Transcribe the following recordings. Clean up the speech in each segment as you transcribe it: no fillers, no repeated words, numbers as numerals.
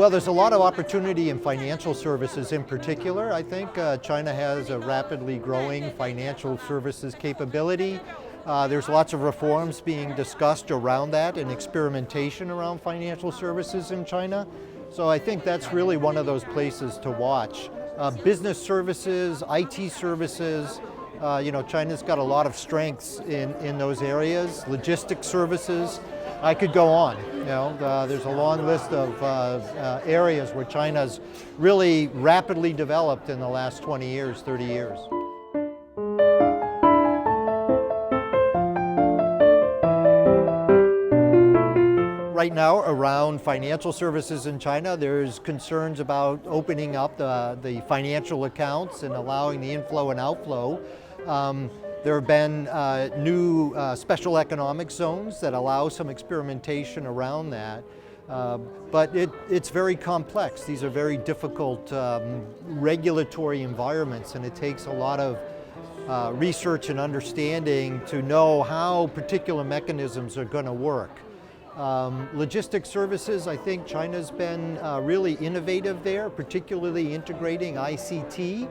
Well, there's a lot of opportunity in financial services in particular. I think China has a rapidly growing financial services capability. There's lots of reforms being discussed around that and experimentation around financial services in China. So I think that's really one of those places to watch. Business services, IT services, China's got a lot of strengths in those areas. Logistics services, I could go on. There's a long list of areas where China's really rapidly developed in the last 20 years, 30 years. Right now, around financial services in China, there's concerns about opening up the financial accounts and allowing the inflow and outflow. There have been new special economic zones that allow some experimentation around that. But it's very complex. These are very difficult regulatory environments, and it takes a lot of research and understanding to know how particular mechanisms are going to work. Logistics services, I think China's been really innovative there, particularly integrating ICT.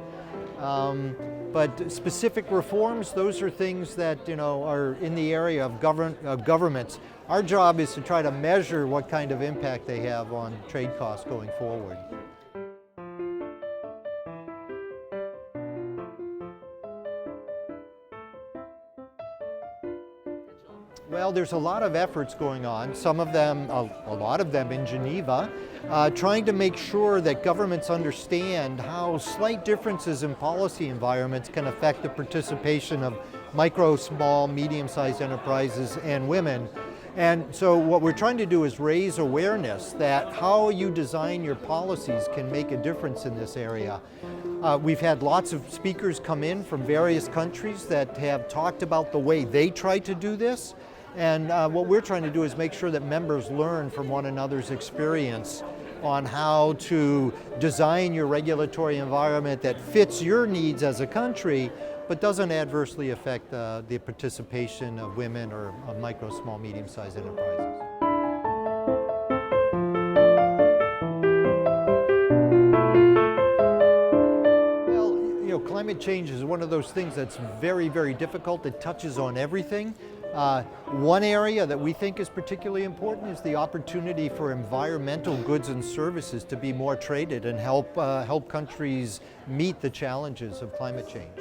But specific reforms, those are things that are in the area of governments. Our job is to try to measure what kind of impact they have on trade costs going forward. Well, there's a lot of efforts going on, some of them, a lot of them in Geneva, trying to make sure that governments understand how slight differences in policy environments can affect the participation of micro, small, medium-sized enterprises and women. And so what we're trying to do is raise awareness that how you design your policies can make a difference in this area. We've had lots of speakers come in from various countries that have talked about the way they try to do this. And what we're trying to do is make sure that members learn from one another's experience on how to design your regulatory environment that fits your needs as a country, but doesn't adversely affect the participation of women or of micro, small, medium-sized enterprises. Well, climate change is one of those things that's very, very difficult. It touches on everything. One area that we think is particularly important is the opportunity for environmental goods and services to be more traded and help countries meet the challenges of climate change.